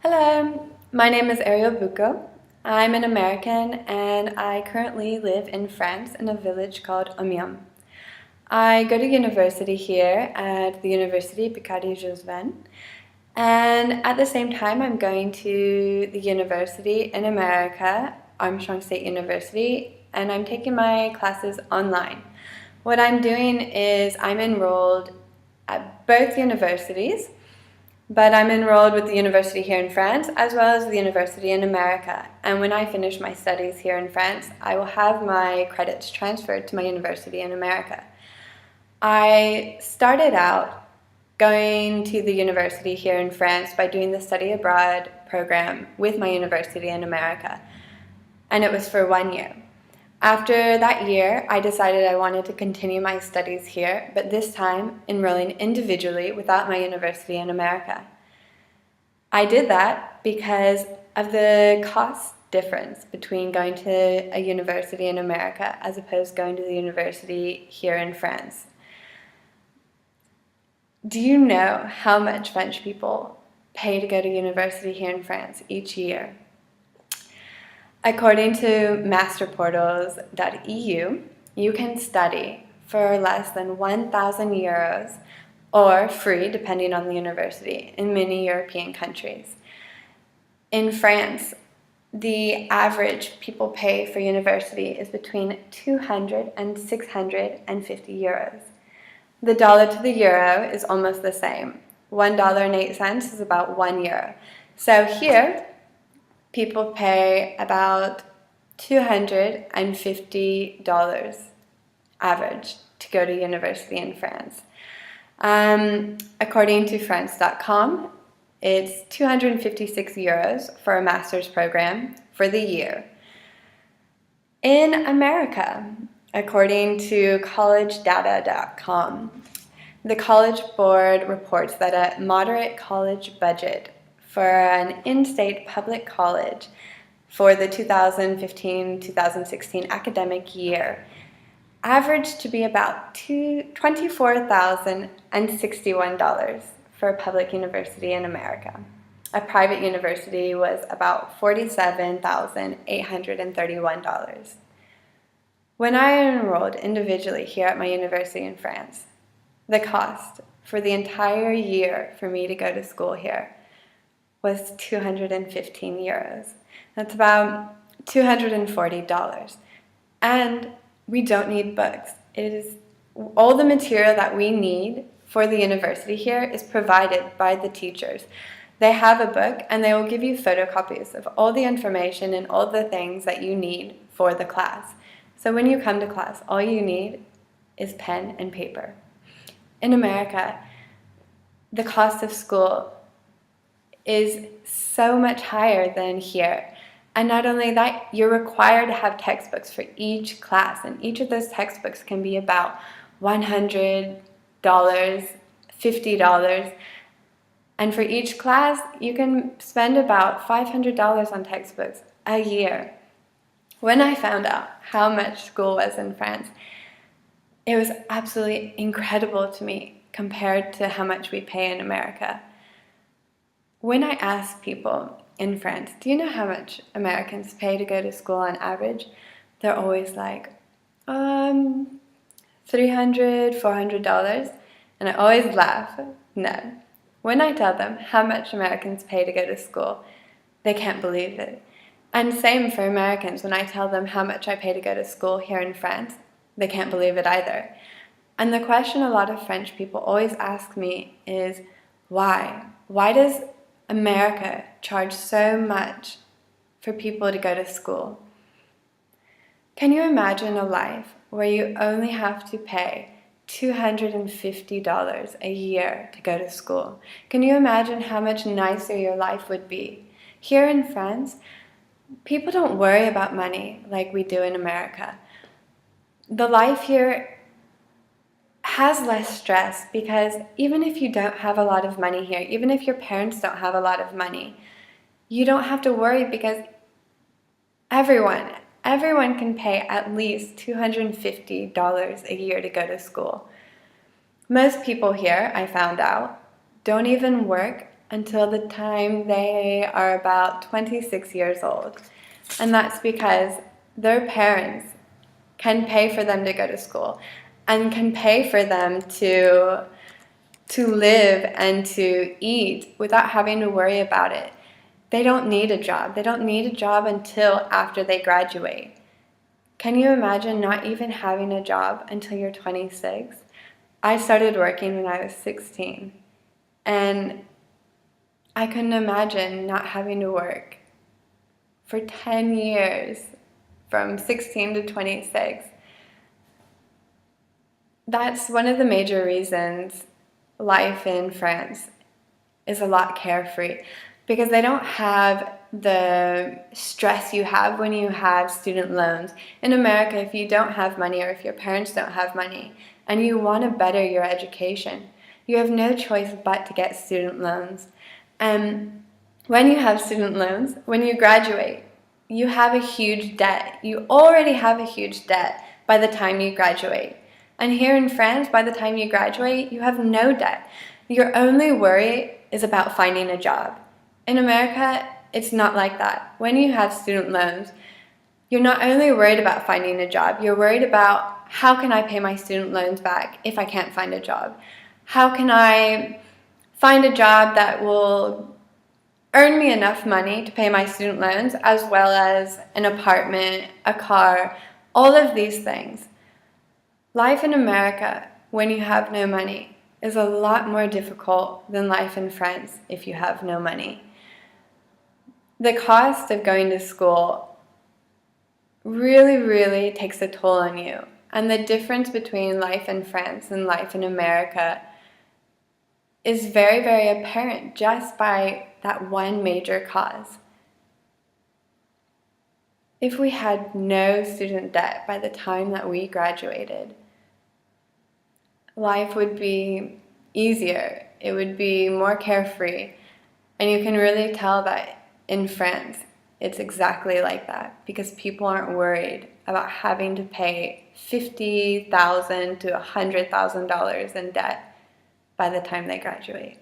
Hello, my name is Ariel Bucco. I'm an American and I currently live in France in a village called Amiens. I go to university here at the University Picardie-Jussevin, and at the same time I'm going to the university in America, Armstrong State University, and I'm taking my classes online. What I'm doing is I'm enrolled at both universities, but I'm enrolled with the university here in France as well as the university in America. And when I finish my studies here in France, I will have my credits transferred to my university in America. I started out going to the university here in France by doing the study abroad program with my university in America, and it was for 1 year. After that year, I decided I wanted to continue my studies here, but this time enrolling individually without my university in America. I did that because of the cost difference between going to a university in America as opposed to going to the university here in France. Do you know how much French people pay to go to university here in France each year? According to masterportals.eu, you can study for less than 1,000 euros or free, depending on the university, in many European countries. In France, the average people pay for university is between 200 and 650 euros. The dollar to the euro is almost the same. $1.08 is about 1 euro. So here, people pay about $250 average to go to university in France. According to France.com, it's 256 euros for a master's program for the year. In America, according to collegedata.com, the College Board reports that a moderate college budget for an in-state public college for the 2015-2016 academic year averaged to be about $24,061 for a public university in America. A private university was about $47,831. When I enrolled individually here at my university in France, the cost for the entire year for me to go to school here was 215 euros. That's about $240. And we don't need books. It is all the material that we need for the university here is provided by the teachers. They have a book and they will give you photocopies of all the information and all the things that you need for the class. So when you come to class, all you need is pen and paper. In America, the cost of school is so much higher than here. And not only that, you're required to have textbooks for each class, and each of those textbooks can be about $100, $50, and for each class, you can spend about $500 on textbooks a year. When I found out how much school was in France, it was absolutely incredible to me compared to how much we pay in America. When I ask people in France, do you know how much Americans pay to go to school on average? They're always like, $300, $400. And I always laugh. No. When I tell them how much Americans pay to go to school, they can't believe it. And same for Americans. When I tell them how much I pay to go to school here in France, they can't believe it either. And the question a lot of French people always ask me is, why? Why does America charge so much for people to go to school? Can you imagine a life where you only have to pay $250 a year to go to school? Can you imagine how much nicer your life would be? Here in France, people don't worry about money like we do in America. The life here has less stress because even if you don't have a lot of money here, even if your parents don't have a lot of money, you don't have to worry because everyone can pay at least $250 a year to go to school. Most people here, I found out, don't even work until the time they are about 26 years old. And that's because their parents can pay for them to go to school and can pay for them to live and to eat without having to worry about it. They don't need a job. They don't need a job until after they graduate. Can you imagine not even having a job until you're 26? I started working when I was 16, and I couldn't imagine not having to work for 10 years, from 16 to 26. That's one of the major reasons life in France is a lot carefree, because they don't have the stress you have when you have student loans. In America, if you don't have money, or if your parents don't have money and you want to better your education, you have no choice but to get student loans. And when you have student loans, when you graduate, you have a huge debt. You already have a huge debt by the time you graduate. And here in France, by the time you graduate, you have no debt. Your only worry is about finding a job. In America, it's not like that. When you have student loans, you're not only worried about finding a job, you're worried about, how can I pay my student loans back if I can't find a job? How can I find a job that will earn me enough money to pay my student loans, as well as an apartment, a car, all of these things? Life in America, when you have no money, is a lot more difficult than life in France if you have no money. The cost of going to school really, really takes a toll on you. And the difference between life in France and life in America is very, very apparent just by that one major cause. If we had no student debt by the time that we graduated, life would be easier. It would be more carefree. And you can really tell that in France, it's exactly like that, because people aren't worried about having to pay $50,000 to $100,000 in debt by the time they graduate.